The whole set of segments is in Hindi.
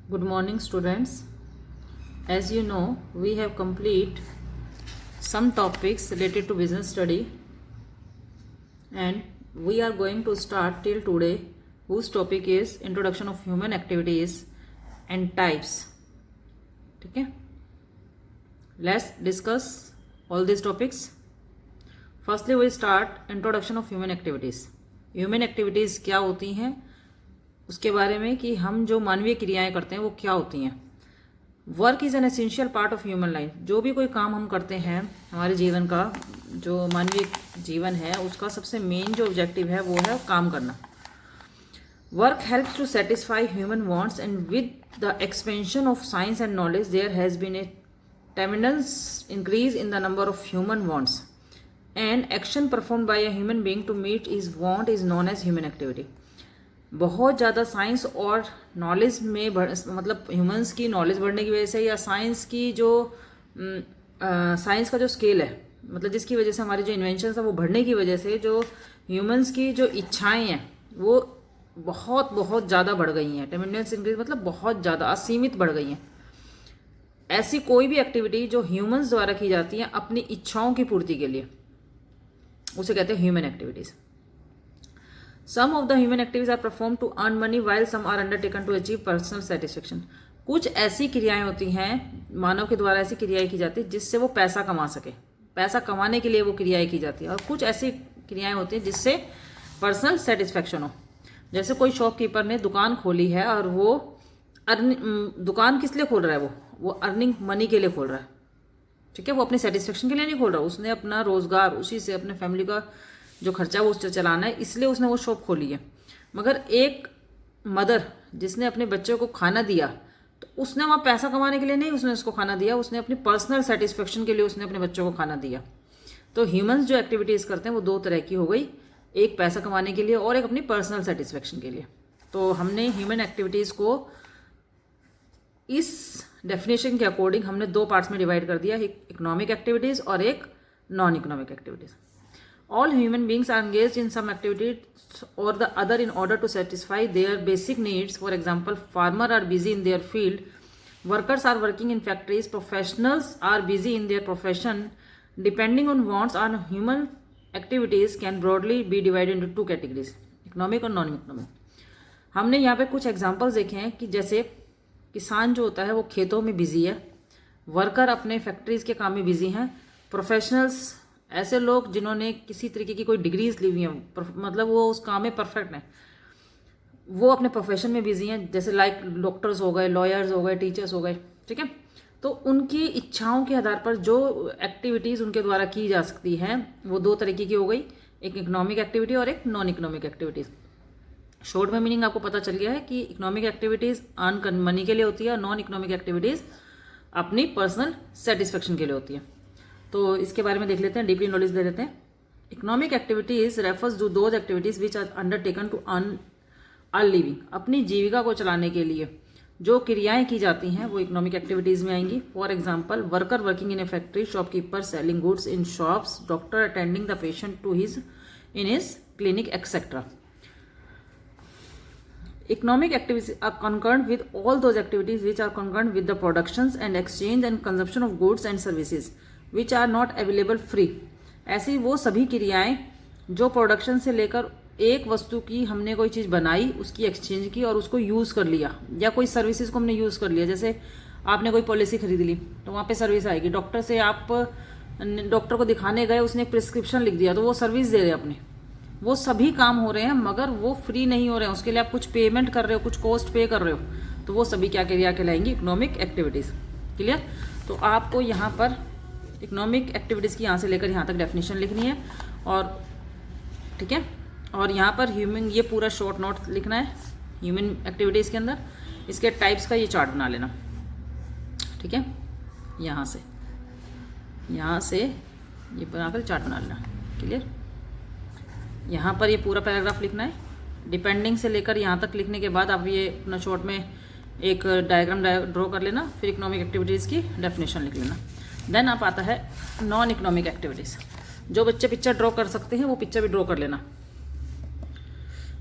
Good morning, students. As you know, we have complete some topics related to business study, and we are going to start till today, whose topic is introduction of human activities and types. ठीक है, let's discuss all these topics. Firstly, we start introduction of human activities. Human activities क्या होती हैं, उसके बारे में कि हम जो मानवीय क्रियाएं करते हैं वो क्या होती हैं. Work is an essential part of human life. जो भी कोई काम हम करते हैं हमारे जीवन का, जो मानवीय जीवन है उसका सबसे मेन जो ऑब्जेक्टिव है वो है काम करना. Work helps to satisfy human wants and with the expansion of science and knowledge there has been a tremendous increase in the number of human wants and action performed by a human being to meet his want is known as human activity. बहुत ज़्यादा साइंस और नॉलेज में मतलब ह्यूमंस की नॉलेज बढ़ने की वजह से या साइंस की जो साइंस का जो स्केल है, मतलब जिसकी वजह से हमारी जो इन्वेंशन है वो बढ़ने की वजह से जो ह्यूमंस की जो इच्छाएं हैं वो बहुत बहुत ज़्यादा बढ़ गई हैं. ट्रेमेंडस इंक्रीज मतलब बहुत ज़्यादा असीमित बढ़ गई हैं. ऐसी कोई भी एक्टिविटी जो ह्यूमंस द्वारा की जाती है अपनी इच्छाओं की पूर्ति के लिए, उसे कहते हैं human activities. Some of the human activities are performed to earn money while some are undertaken to achieve personal satisfaction. कुछ ऐसी क्रियाएं होती हैं, मानव के द्वारा ऐसी क्रियाएं की जाती है जिससे वो पैसा कमा सके, पैसा कमाने के लिए वो क्रियाएं की जाती है. और कुछ ऐसी क्रियाएं होती हैं जिससे पर्सनल सेटिस्फेक्शन हो. जैसे कोई शॉपकीपर ने दुकान खोली है और वो दुकान किस लिए खोल रहा है, वो अर्निंग मनी के लिए खोल रहा है. ठीक है, वो अपने सेटिस्फेक्शन के लिए नहीं खोल रहा, उसने अपना रोजगार उसी से अपने फैमिली का जो खर्चा वो उससे चलाना है, इसलिए उसने वो शॉप खोली है. मगर एक मदर जिसने अपने बच्चों को खाना दिया तो उसने वहाँ पैसा कमाने के लिए नहीं उसने उसको खाना दिया, उसने अपनी पर्सनल सेटिस्फेक्शन के लिए उसने अपने बच्चों को खाना दिया. तो ह्यूमंस जो एक्टिविटीज़ करते हैं वो दो तरह की हो गई, एक पैसा कमाने के लिए और एक अपनी पर्सनल सेटिस्फेक्शन के लिए. तो हमने ह्यूमन एक्टिविटीज़ को इस डेफिनेशन के अकॉर्डिंग हमने दो पार्ट्स में डिवाइड कर दिया, एक इकोनॉमिक एक्टिविटीज़ और एक non economic activities. All human beings are engaged in some activity or the other in order to satisfy their basic needs. For example, farmers are busy in their field, workers are working in factories, professionals are busy in their profession. Depending on wants on human activities can broadly be divided into two categories, economic और non economic. हमने यहाँ पे कुछ एग्जाम्पल्स देखे हैं कि जैसे किसान जो होता है वो खेतों में बिजी है, वर्कर अपने फैक्ट्रीज के काम में बिजी हैं, प्रोफेशनल्स ऐसे लोग जिन्होंने किसी तरीके की कोई डिग्रीज ली हुई हैं, मतलब वो उस काम में परफेक्ट हैं, वो अपने प्रोफेशन में बिजी हैं, जैसे लाइक डॉक्टर्स हो गए, लॉयर्स हो गए, टीचर्स हो गए. ठीक है, तो उनकी इच्छाओं के आधार पर जो एक्टिविटीज़ उनके द्वारा की जा सकती हैं वो दो तरीके की हो गई, एक इकोनॉमिक एक्टिविटी और एक नॉन इकोनॉमिक एक्टिविटीज़. शॉर्ट में मीनिंग आपको पता चल गया है कि इकोनॉमिक एक्टिविटीज़ अर्न मनी के लिए होती है और नॉन इकोनॉमिक एक्टिविटीज़ अपनी पर्सनल सेटिस्फेक्शन के लिए होती है. तो इसके बारे में देख लेते हैं, डीपली नॉलेज ले लेते हैं. Economic activities refers to those activities which are undertaken to earn a living. अपनी जीविका को चलाने के लिए जो क्रियाएं की जाती हैं वो इकोनॉमिक एक्टिविटीज में आएंगी. For example, worker working in a factory, shopkeeper selling goods in shops, doctor attending the patient to his in his clinic etcetera. Economic activities are concerned with all those activities which are concerned with the productions and exchange and consumption of goods and services which are not available free. ऐसी वो सभी क्रियाएं जो प्रोडक्शन से लेकर एक वस्तु की हमने कोई चीज़ बनाई, उसकी एक्सचेंज की और उसको यूज़ कर लिया, या कोई सर्विसेज को हमने यूज़ कर लिया. जैसे आपने कोई पॉलिसी खरीद ली तो वहाँ पे सर्विस आएगी. डॉक्टर से आप डॉक्टर को दिखाने गए, उसने एक प्रिस्क्रिप्शन लिख दिया तो वो सर्विस दे रहे हैं अपने. वो सभी काम हो रहे हैं मगर वो फ्री नहीं हो रहे हैं, उसके लिए आप कुछ पेमेंट कर रहे हो, कुछ कॉस्ट पे कर रहे हो. तो वो सभी क्या क्रिया कहलाएंगी, इकोनॉमिक एक्टिविटीज़. क्लियर? तो आपको यहाँ पर इकोनॉमिक एक्टिविटीज़ की यहाँ से लेकर यहाँ तक डेफिनेशन लिखनी है. और ठीक है, और यहाँ पर ह्यूमन, ये पूरा शॉर्ट नोट लिखना है ह्यूमन एक्टिविटीज़ के अंदर. इसके टाइप्स का ये चार्ट बना लेना. ठीक है, यहाँ से ये बनाकर चार्ट बना लेना. क्लियर? यहाँ पर ये पूरा पैराग्राफ लिखना है. डिपेंडिंग से लेकर यहाँ तक लिखने के बाद आप ये अपना शॉर्ट में एक डायग्राम ड्रॉ कर लेना, फिर इकोनॉमिक एक्टिविटीज़ की डेफिनेशन लिख लेना. देन आप आता है नॉन इकोनॉमिक एक्टिविटीज़. जो बच्चे पिक्चर ड्रॉ कर सकते हैं वो पिक्चर भी ड्रॉ कर लेना.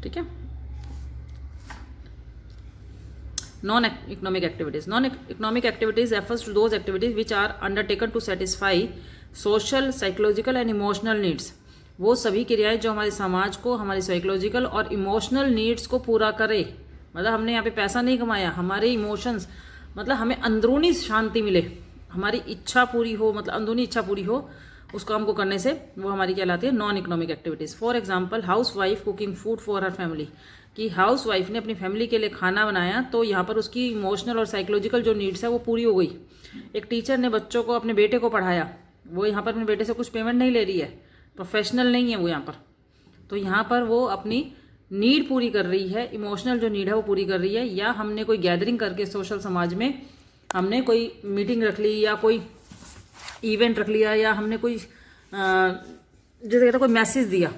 ठीक है, non-economic activities. Non-economic activities refers to those activities which are undertaken to satisfy social, psychological and emotional needs. वो सभी क्रियाएं जो हमारे समाज को हमारी साइकोलॉजिकल और इमोशनल नीड्स को पूरा करे. मतलब हमने यहाँ पे पैसा नहीं कमाया, हमारे इमोशंस मतलब हमें अंदरूनी शांति मिले, हमारी इच्छा पूरी हो, मतलब अंदरूनी इच्छा पूरी हो उस काम को करने से, वो हमारी कहलाती है non economic activities. For example house wife cooking food for her family, कि हाउस वाइफ ने अपनी फैमिली के लिए खाना बनाया तो यहाँ पर उसकी इमोशनल और साइकोलॉजिकल जो नीड्स है वो पूरी हो गई. एक टीचर ने बच्चों को, अपने बेटे को पढ़ाया, वो यहाँ पर अपने बेटे से कुछ पेमेंट नहीं ले रही है, प्रोफेशनल नहीं है वो यहाँ पर, तो यहाँ पर वो अपनी नीड पूरी कर रही है, इमोशनल जो नीड है वो पूरी कर रही है. या हमने कोई गैदरिंग करके सोशल समाज में हमने कोई मीटिंग रख ली या कोई इवेंट रख लिया या हमने कोई जैसे कहते कोई मैसेज दिया,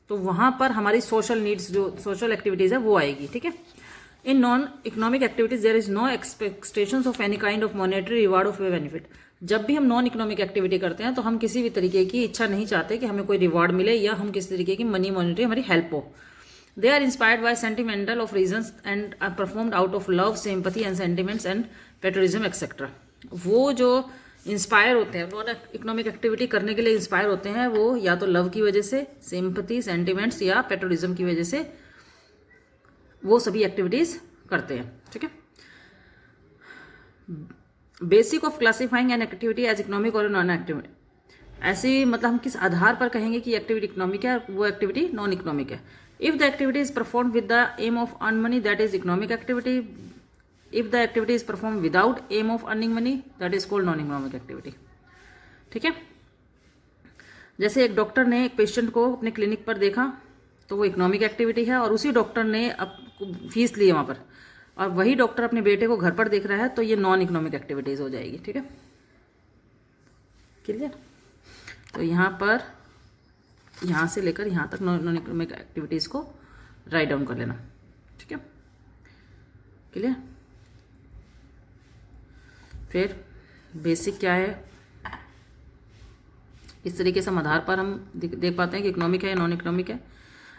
तो वहाँ पर हमारी सोशल नीड्स जो सोशल एक्टिविटीज़ है वो आएगी. ठीक है. In non economic activities there is no expectations of any kind of monetary reward of benefit. जब भी हम नॉन इकोनॉमिक एक्टिविटी करते हैं तो हम किसी भी तरीके की इच्छा नहीं चाहते कि हमें कोई रिवार्ड मिले या हम किसी तरीके की मॉनेटरी हमारी हेल्प हो. They are inspired by sentimental of reasons and are performed out of love, sympathy and sentiments and patriotism etcetera. वो जो इंस्पायर होते हैं, नॉन इकोनॉमिक एक्टिविटी करने के लिए इंस्पायर होते हैं, वो या तो लव की वजह से, सिंपैथी, सेंटिमेंट्स या पेट्रियटिज्म की वजह से वो सभी एक्टिविटीज करते हैं. ठीक है. Basic of classifying an activity as economic और नॉन एक्टिविटी, ऐसी मतलब हम किस आधार पर कहेंगे कि एक्टिविटी इकोनॉमिक है, वो एक्टिविटी नॉन इकोनॉमिक है. If the activity is perform with the aim of earn money, that is economic activity. If the activity is perform without aim of earning money, that is called non economic activity. ठीक है. जैसे एक डॉक्टर ने एक पेशेंट को अपने क्लिनिक पर देखा तो वो इकोनॉमिक एक्टिविटी है, और उसी डॉक्टर ने फीस ली है वहाँ पर, और वही डॉक्टर अपने बेटे को घर पर देख रहा है, तो ये नॉन इकोनॉमिक एक्टिविटीज़ हो जाएगी. ठीक है. क्लियर. तो यहाँ पर यहाँ से लेकर यहाँ तक नॉन इकोनॉमिक एक्टिविटीज़ को राइट डाउन कर लेना. ठीक है. क्लियर. फिर बेसिक क्या है, इस तरीके से हम आधार पर हम देख पाते हैं कि इकोनॉमिक है या नॉन इकोनॉमिक है.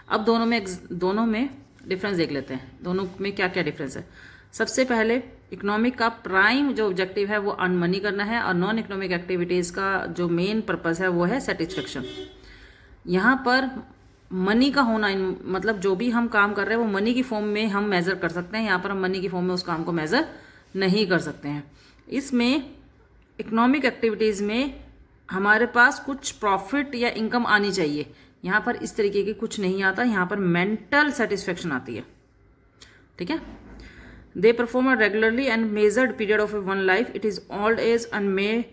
अब दोनों में डिफरेंस देख लेते हैं, दोनों में क्या क्या डिफरेंस है. सबसे पहले इकोनॉमिक का प्राइम जो ऑब्जेक्टिव है वो अर्न मनी करना है, और नॉन इकोनॉमिक एक्टिविटीज़ का जो मेन पर्पस है वो है सेटिस्फेक्शन. यहाँ पर मनी का होना, मतलब जो भी हम काम कर रहे हैं वो मनी की फॉर्म में हम मेज़र कर सकते हैं. यहाँ पर हम मनी की फॉर्म में उस काम को मेज़र नहीं कर सकते हैं. इसमें इकोनॉमिक एक्टिविटीज़ में हमारे पास कुछ प्रॉफिट या इनकम आनी चाहिए. यहाँ पर इस तरीके की कुछ नहीं आता, यहाँ पर मेंटल सेटिस्फेक्शन आती है. ठीक है. They perform regularly and measured period of one life. It is old age and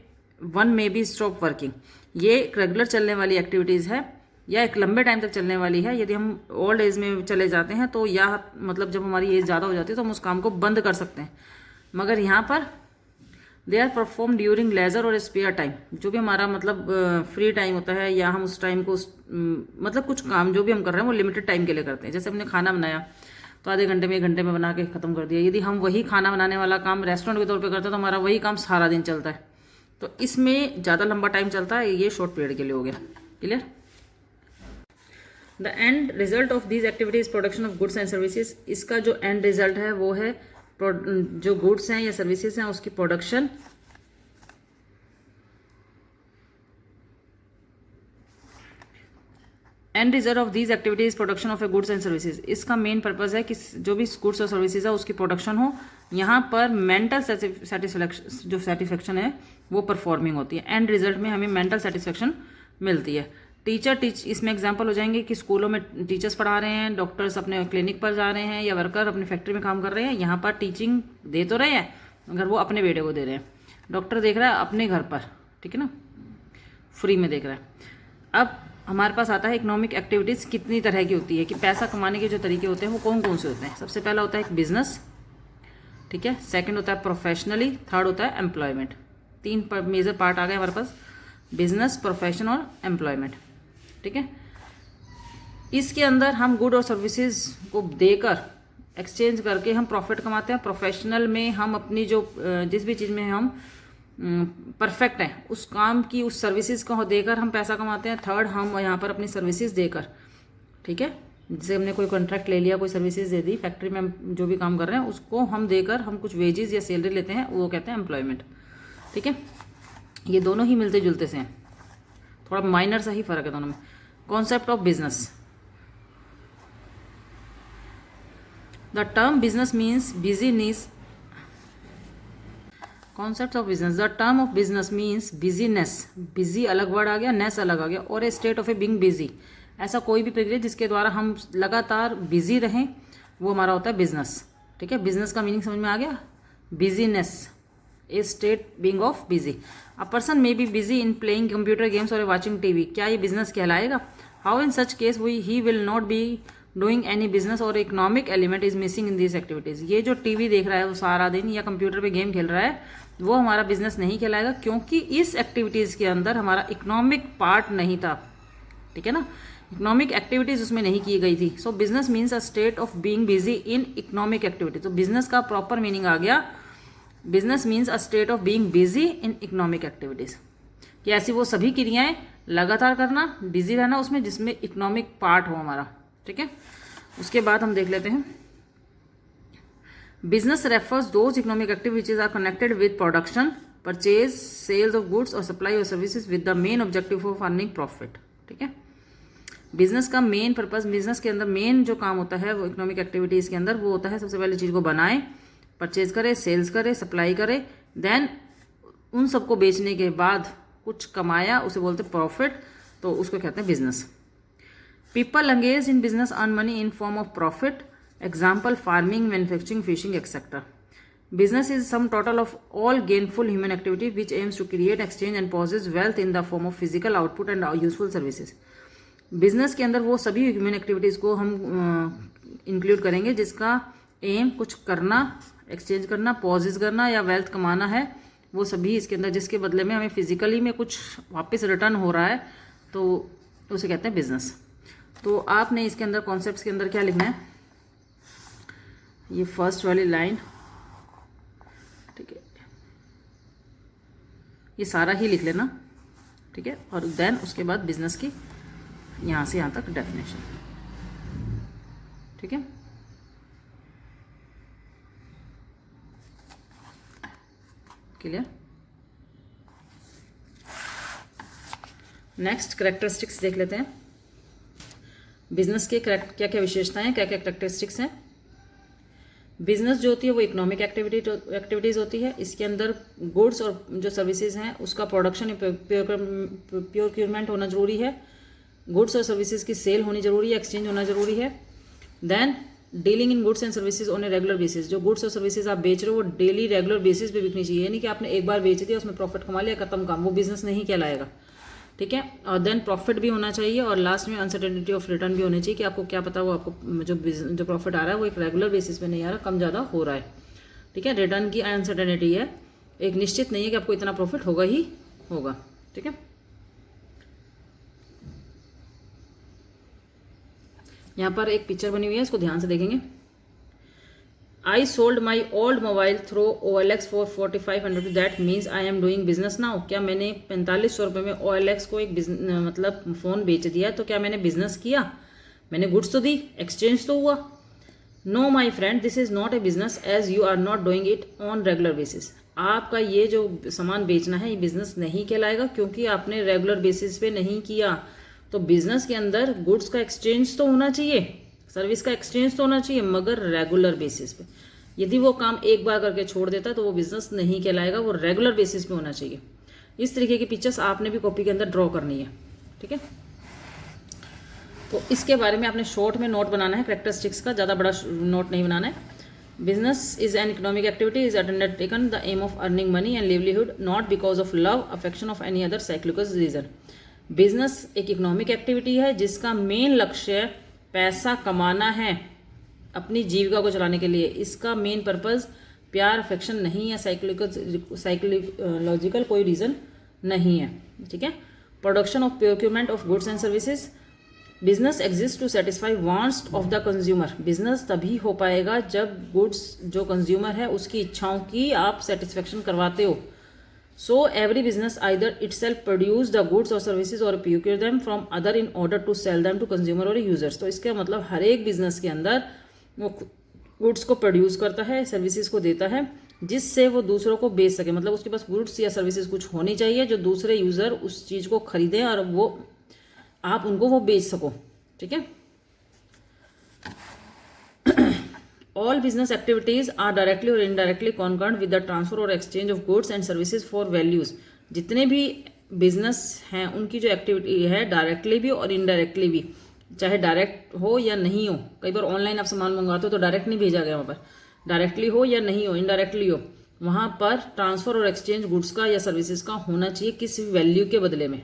one may be stop working. ये एक रेगुलर चलने वाली एक्टिविटीज़ है या एक लंबे टाइम तक चलने वाली है. यदि हम ओल्ड एज में चले जाते हैं तो या मतलब जब हमारी एज ज़्यादा हो जाती है तो हम उस काम को बंद कर सकते हैं. मगर यहाँ पर they are perform during leisure और स्पेयर टाइम. जो भी हमारा मतलब फ्री टाइम होता है या हम उस टाइम को मतलब कुछ काम जो भी हम कर रहे हैं वो लिमिटेड टाइम के लिए करते हैं. जैसे हमने खाना बनाया तो आधे घंटे में, 1 घंटे में बना के ख़त्म कर दिया. यदि हम वही खाना बनाने वाला काम रेस्टोरेंट के तौर पे करते हैं तो हमारा वही काम सारा दिन चलता है. तो इसमें ज़्यादा लंबा टाइम चलता है, ये शॉर्ट पीरियड के लिए हो गया. Clear. The end result of these activities production of goods and services. इसका जो एंड रिजल्ट है वो है जो गुड्स हैं या सर्विसेज हैं उसकी production. And result of these activities production of A goods and services. इसका मेन पर्पज है कि जो भी गुड्स और सर्विसेज है उसकी प्रोडक्शन हो. यहाँ पर मेंटल सेटिस्फेक्शन जो सेटिस्फेक्शन है वो परफॉर्मिंग होती है. एंड रिजल्ट में हमें मेंटल सेटिस्फेक्शन मिलती है. इसमें एग्जाम्पल हो जाएंगे कि स्कूलों में टीचर्स पढ़ा रहे हैं, डॉक्टर्स अपने क्लिनिक पर जा रहे हैं या वर्कर अपने फैक्ट्री में काम कर रहे हैं. यहाँ पर टीचिंग दे तो रहे हैं मगर वो अपने बेटे को दे रहे हैं. डॉक्टर देख रहा है अपने घर पर, ठीक है ना, फ्री में देख रहा है. अब हमारे पास आता है इकोनॉमिक एक्टिविटीज़ कितनी तरह की होती है, कि पैसा कमाने के जो तरीके होते हैं वो कौन कौन से होते हैं. सबसे पहला होता है एक बिजनेस. ठीक है. सेकंड होता है प्रोफेशनली. थर्ड होता है एम्प्लॉयमेंट. 3 मेजर पार्ट आ गए हमारे पास, बिजनेस, प्रोफेशन और एम्प्लॉयमेंट. ठीक है. इसके अंदर हम गुड और सर्विसेज को देकर एक्सचेंज करके हम प्रॉफिट कमाते हैं. प्रोफेशनल में हम अपनी जो जिस भी चीज़ में हम परफेक्ट है उस काम की, उस सर्विसेज को देकर हम पैसा कमाते हैं. थर्ड, हम यहाँ पर अपनी सर्विसेज देकर, ठीक है, जैसे हमने कोई कॉन्ट्रैक्ट ले लिया, कोई सर्विसेज दे दी, फैक्ट्री में हम जो भी काम कर रहे हैं उसको हम देकर हम कुछ वेजेस या सैलरी लेते हैं, वो कहते हैं एम्प्लॉयमेंट। ठीक है, ये दोनों ही मिलते जुलते से हैं, थोड़ा माइनर सा ही फर्क है दोनों में। Concept of business, the term business means busyness. Concept of business, the term of business means busyness, busy अलग वर्ड आ गया, नेस अलग आ गया, और a state of a being busy. ऐसा कोई भी प्रक्रिया जिसके द्वारा हम लगातार बिजी रहें वो हमारा होता है बिजनेस। ठीक है, बिजनेस का मीनिंग समझ में आ गया, busyness, a state being of busy. A person may be busy in playing computer games और वाचिंग टीवी, क्या ये बिजनेस कहलाएगा? How in such case he will not be doing any business और economic element is missing in this activities. ये जो टीवी देख रहा है वो सारा दिन या कंप्यूटर पे गेम खेल रहा है, वो हमारा बिजनेस नहीं कहलाएगा, क्योंकि इस एक्टिविटीज के अंदर हमारा इकोनॉमिक पार्ट नहीं था। ठीक है ना, इकोनॉमिक एक्टिविटीज उसमें नहीं की गई थी। सो business means a state of being busy in economic activity. तो बिजनेस का प्रॉपर मीनिंग आ गया, business means a state of being busy in economic activities, कि ऐसी वो सभी क्रियाएं लगातार करना, बिजी रहना उसमें जिसमें इकोनॉमिक पार्ट हो हमारा। ठीक है, उसके बाद हम देख लेते हैं, business refers those economic activities are connected with production, purchase, sales of goods और supply of services with the main objective of earning profit. ठीक है, बिजनेस का मेन पर्पस, बिजनेस के अंदर मेन जो काम होता है वो इकोनॉमिक एक्टिविटीज के अंदर वो होता है, सबसे पहले चीज को बनाए, परचेज करे, सेल्स करे, सप्लाई करे, देन उन सबको बेचने के बाद कुछ कमाया, उसे बोलते हैं प्रॉफिट, तो उसको कहते हैं business. People engage in business earn money in form of profit, example farming, manufacturing, fishing etcetera. Business is sum total of all gainful human activity which aims to create, exchange and possess wealth in the form of physical output and useful services. Business के अंदर वो सभी ह्यूमन एक्टिविटीज़ को हम इंक्लूड करेंगे जिसका एम कुछ करना, एक्सचेंज करना, पॉजेज करना या वेल्थ कमाना है, वो सभी इसके अंदर, जिसके बदले में हमें फिजिकली में कुछ वापस रिटर्न हो रहा है, तो उसे कहते हैं बिजनेस। तो आपने इसके अंदर कॉन्सेप्ट्स के अंदर क्या लिखना है, ये फर्स्ट वाली लाइन, ठीक है, ये सारा ही लिख लेना। ठीक है, और देन उसके बाद बिजनेस की यहाँ से यहाँ तक डेफिनेशन। ठीक है, क्लियर। नेक्स्ट कैरेक्टरिस्टिक्स देख लेते हैं, बिजनेस के क्या क्या विशेषताएं हैं, क्या क्या कैरेक्टरिस्टिक्स हैं। बिजनेस जो होती है वो इकोनॉमिक एक्टिविटीज़ होती है, इसके अंदर गुड्स और जो सर्विसेज हैं उसका प्रोडक्शन प्योरक्यूरमेंट होना जरूरी है, गुड्स और सर्विसेज की सेल होनी जरूरी है, एक्सचेंज होना जरूरी है। Then dealing in goods and services on a regular basis, जो गुड्स और सर्विसेज आप बेच रहे हो वो डेली रेगुलर बेसिस पे बिकनी चाहिए, यानी कि आपने एक बार बेच दिया, उसमें प्रॉफिट कमा लिया, खत्म काम, वो बिजनेस नहीं कहलाएगा। ठीक है, और देन प्रॉफिट भी होना चाहिए, और लास्ट में अनसर्टेनिटी ऑफ रिटर्न भी होनी चाहिए, कि आपको क्या पता वो आपको जो प्रॉफिट आ रहा है वो एक रेगुलर बेसिस पे नहीं आ रहा, कम ज़्यादा हो रहा है। ठीक है, रिटर्न की अनसर्टेनिटी है, एक निश्चित नहीं है कि आपको इतना प्रॉफिट होगा ही होगा। ठीक है, यहाँ पर एक पिक्चर बनी हुई है, इसको ध्यान से देखेंगे। I sold my old mobile through OLX for 4500, that means I am doing business now. क्या मैंने 4500 रुपये में OLX को एक मतलब फ़ोन बेच दिया, तो क्या मैंने बिजनेस किया? मैंने गुड्स तो दी, एक्सचेंज तो हुआ। No my friend, this is not a business as you are not doing it on regular basis. आपका ये जो सामान बेचना है ये बिजनेस नहीं कहलाएगा, क्योंकि आपने रेगुलर बेसिस पे नहीं किया। तो बिजनेस के अंदर गुड्स का एक्सचेंज तो होना चाहिए, सर्विस का एक्सचेंज तो होना चाहिए, मगर रेगुलर बेसिस पे। यदि वो काम एक बार करके छोड़ देता है तो वो बिजनेस नहीं कहलाएगा, वो रेगुलर बेसिस पे होना चाहिए। इस तरीके की पिक्चर्स आपने भी कॉपी के अंदर ड्रॉ करनी है। ठीक है, तो इसके बारे में आपने शॉर्ट में नोट बनाना है, कैरेक्टरिस्टिक्स का, ज़्यादा बड़ा नोट नहीं बनाना है। Business is an economic activity is undertaken the aim of earning money and livelihood, not because of love, affection of any other cyclical reason. Business एक इकोनॉमिक एक्टिविटी है जिसका मेन लक्ष्य पैसा कमाना है अपनी जीविका को चलाने के लिए। इसका मेन पर्पस प्यार, अफेक्शन नहीं है, साइकोलॉजिकल कोई रीज़न नहीं है। ठीक है, production of procurement of goods and services, business exist to satisfy wants of the consumer. Business तभी हो पाएगा जब गुड्स जो कंज्यूमर है उसकी इच्छाओं की आप सेटिस्फेक्शन करवाते हो। So every business either it self produce the goods और सर्विसेज और procure them from other in order to sell them to consumer और यूजर्स। तो इसका मतलब हर एक बिजनेस के अंदर वो गुड्स को प्रोड्यूस करता है, सर्विसेज को देता है, जिससे वो दूसरों को बेच सके। मतलब उसके पास गुड्स या सर्विसेज कुछ होनी चाहिए जो दूसरे यूज़र उस चीज़ को खरीदें और वो आप उनको वो बेच सको। ठीक है। All business activities are directly और indirectly concerned with the transfer और exchange of goods and services for values. जितने भी बिजनेस हैं उनकी जो एक्टिविटी है डायरेक्टली भी और इनडायरेक्टली भी, चाहे डायरेक्ट हो या नहीं हो। कई बार ऑनलाइन आप सामान मंगवाते हो तो डायरेक्ट नहीं भेजा गया, वहाँ पर डायरेक्टली हो या नहीं हो, इनडायरेक्टली हो, वहाँ पर ट्रांसफर और एक्सचेंज गुड्स का या सर्विसेज का होना चाहिए किसी वैल्यू के बदले में।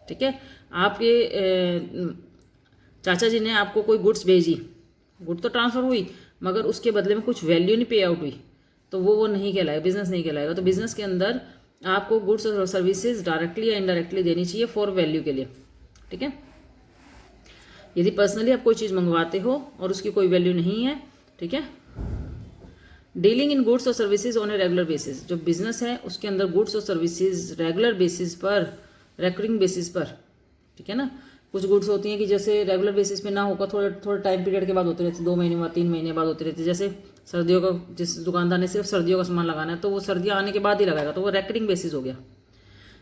ठीक है। आपके चाचा जी ने आपको कोई गुड्स भेजी, गुड तो ट्रांसफर हुई मगर उसके बदले में कुछ वैल्यू नहीं पे आउट हुई, तो वो नहीं कहलाएगा, बिजनेस नहीं कहलाएगा। तो बिजनेस के अंदर आपको गुड्स और सर्विसेज डायरेक्टली या इनडायरेक्टली देनी चाहिए फॉर वैल्यू के लिए। ठीक है। यदि पर्सनली आप कोई चीज़ मंगवाते हो और उसकी कोई वैल्यू नहीं है, ठीक है। डीलिंग इन गुड्स और services on a regular basis, जो बिजनेस है उसके अंदर गुड्स और सर्विसेज रेगुलर बेसिस पर, रेकरिंग बेसिस पर, ठीक है ना। कुछ गुड्स होती हैं कि जैसे रेगुलर बेसिस पे ना होगा, थोड़े टाइम पीरियड के बाद होती रहती है, 2 महीने बाद, 3 महीने बाद होती रहती है। जैसे सर्दियों का, जिस दुकानदार ने सिर्फ सर्दियों का सामान लगाना है तो वो सर्दियाँ आने के बाद ही लगाएगा, तो वो रेकरिंग बेसिस हो गया।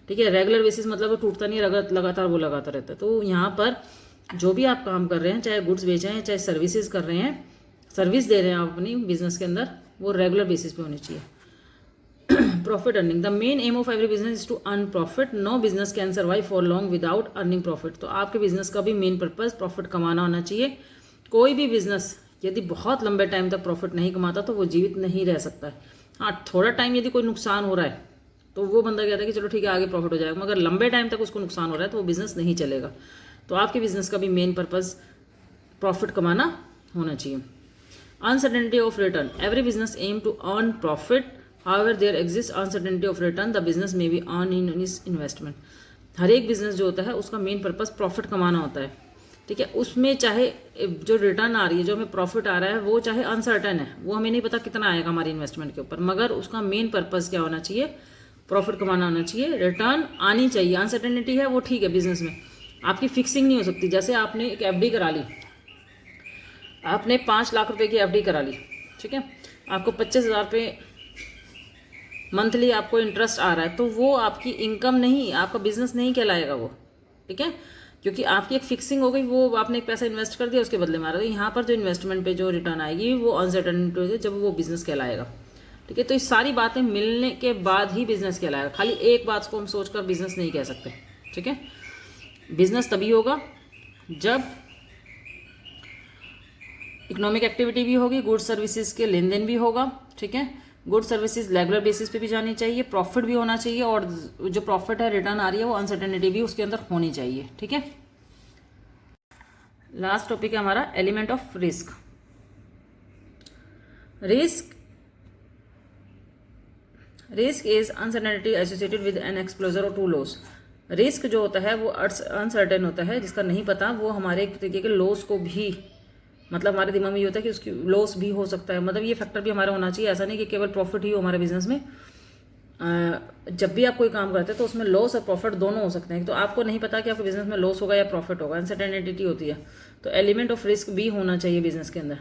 ठीक है। रेगुलर बेसिस मतलब वो टूटता नहीं, लगातार वो लगाता रहता है। तो यहाँ पर जो भी आप काम कर रहे हैं, चाहे गुड्स बेच रहे हैं चाहे सर्विसेज कर रहे हैं, सर्विस दे रहे हैं आप अपनी बिजनेस के अंदर, वो रेगुलर बेसिस पे होनी चाहिए। Profit earning, the main aim of every business is to earn profit. No business can survive for long without earning profit. तो आपके बिजनेस का भी मेन पर्पज प्रॉफिट कमाना होना चाहिए। कोई भी बिजनेस यदि बहुत लंबे टाइम तक प्रॉफिट नहीं कमाता तो वो जीवित नहीं रह सकता है। हाँ, थोड़ा टाइम यदि कोई नुकसान हो रहा है तो वो बंदा कहता है कि चलो ठीक है आगे प्रॉफिट हो जाएगा, मगर लंबे टाइम तक उसको नुकसान हो रहा है तो वो बिजनेस नहीं चलेगा। तो आपके बिजनेस का भी मेन पर्पज प्रॉफिट कमाना होना चाहिए। Uncertainty of return, every business aim to earn profit, however there exist uncertainty of return, the business may be earn in इस इन्वेस्टमेंट। हर एक बिजनेस जो होता है उसका मेन पर्पज प्रॉफिट कमाना होता है। ठीक है। उसमें चाहे जो रिटर्न आ रही है, जो हमें प्रॉफिट आ रहा है, वो चाहे अनसर्टेन है, वो हमें नहीं पता कितना आएगा हमारी इन्वेस्टमेंट के ऊपर, मगर उसका मेन पर्पज क्या होना चाहिए, प्रॉफिट कमाना होना चाहिए, रिटर्न आनी चाहिए। अनसर्टेनिटी है वो ठीक है, बिजनेस में आपकी फिक्सिंग नहीं हो सकती। जैसे आपने एक एफडी करा ली, आपने 5 लाख रुपए की एफडी करा ली, ठीक है, आपको 25,000 रुपये मंथली आपको इंटरेस्ट आ रहा है, तो वो आपकी इनकम नहीं, आपका बिजनेस नहीं कहलाएगा वो। ठीक है। क्योंकि आपकी एक फिक्सिंग हो गई, वो आपने एक पैसा इन्वेस्ट कर दिया उसके बदले में आ रहा है। तो यहाँ पर जो इन्वेस्टमेंट पे जो रिटर्न आएगी वो अनसर्टेनिटी होगी, जब वो बिजनेस कहलाएगा। ठीक है। तो ये सारी बातें मिलने के बाद ही बिजनेस कहलाएगा। खाली एक बात को हम सोचकर बिजनेस नहीं कह सकते। ठीक है। बिजनेस तभी होगा जब इकोनॉमिक एक्टिविटी भी होगी, गुड्स सर्विसेज के लेन देन भी होगा। ठीक है। गुड सर्विसेज रेगुलर बेसिस पे भी जानी चाहिए, प्रॉफिट भी होना चाहिए, और जो प्रॉफिट है, रिटर्न आ रही है, वो अनसर्टेनिटी भी उसके अंदर होनी चाहिए। ठीक है। लास्ट टॉपिक है हमारा element of risk. Risk is uncertainty associated with N exposure और टू लॉस। रिस्क जो होता है वो अनसर्टेन होता है, जिसका नहीं पता, वो हमारे एक तरीके के लॉस को भी, मतलब हमारे दिमाग में ये होता है कि उसकी लॉस भी हो सकता है। मतलब ये फैक्टर भी हमारा होना चाहिए। ऐसा नहीं कि केवल प्रॉफिट ही हो हमारे बिजनेस में। जब भी आप कोई काम करते हैं तो उसमें लॉस और प्रॉफिट दोनों हो सकते हैं। तो आपको नहीं पता कि आपके बिजनेस में लॉस होगा या प्रॉफिट होगा, अनसर्टेनिटी होती है। तो एलिमेंट ऑफ रिस्क भी होना चाहिए बिजनेस के अंदर।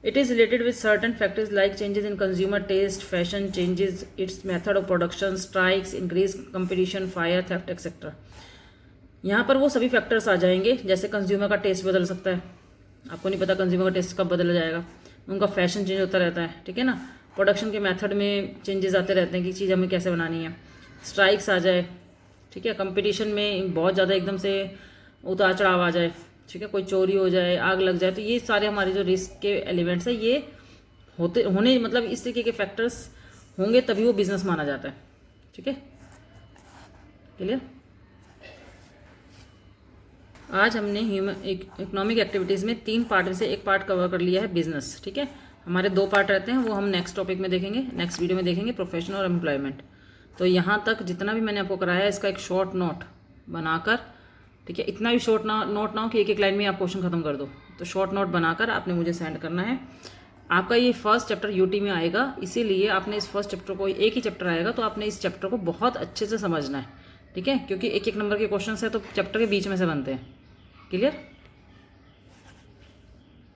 It is related with certain factors like changes in consumer taste, fashion, changes its method of production, strikes, increase competition, fire, theft etcetera. यहाँ पर वो सभी फैक्टर्स आ जाएंगे, जैसे कंज्यूमर का टेस्ट बदल सकता है, आपको नहीं पता कंज्यूमर का टेस्ट कब बदल जाएगा, उनका फैशन चेंज होता रहता है। ठीक है ना। प्रोडक्शन के मेथड में चेंजेस आते रहते हैं कि चीज़ हमें कैसे बनानी है। स्ट्राइक्स आ जाए, ठीक है, कंपटीशन में बहुत ज़्यादा एकदम से उतार चढ़ाव आ जाए, ठीक है, कोई चोरी हो जाए, आग लग जाए, तो ये सारे हमारे जो रिस्क के एलिमेंट्स हैं ये होने मतलब इस तरीके के फैक्टर्स होंगे तभी वो बिजनेस माना जाता है। ठीक है। क्लियर। आज हमने इकोनॉमिक एक्टिविटीज़ में 3 पार्ट में से एक पार्ट कवर कर लिया है, बिजनेस। ठीक है। हमारे 2 पार्ट रहते हैं, वो हम नेक्स्ट टॉपिक में देखेंगे, नेक्स्ट वीडियो में देखेंगे, प्रोफेशन और एम्प्लॉयमेंट। तो यहाँ तक जितना भी मैंने आपको कराया है इसका एक शॉर्ट नोट बनाकर, ठीक है, इतना भी शॉर्ट नोट ना हो कि एक लाइन में आप क्वेश्चन खत्म कर दो, तो शॉर्ट नोट बनाकर आपने मुझे सेंड करना है। आपका ये फर्स्ट चैप्टर यूटी में आएगा, इसीलिए आपने इस फर्स्ट चैप्टर को, एक ही चैप्टर आएगा तो आपने इस चैप्टर को बहुत अच्छे से समझना है, ठीक है, क्योंकि एक एक नंबर के क्वेश्चन है तो चैप्टर के बीच में से बनते हैं। क्लियर?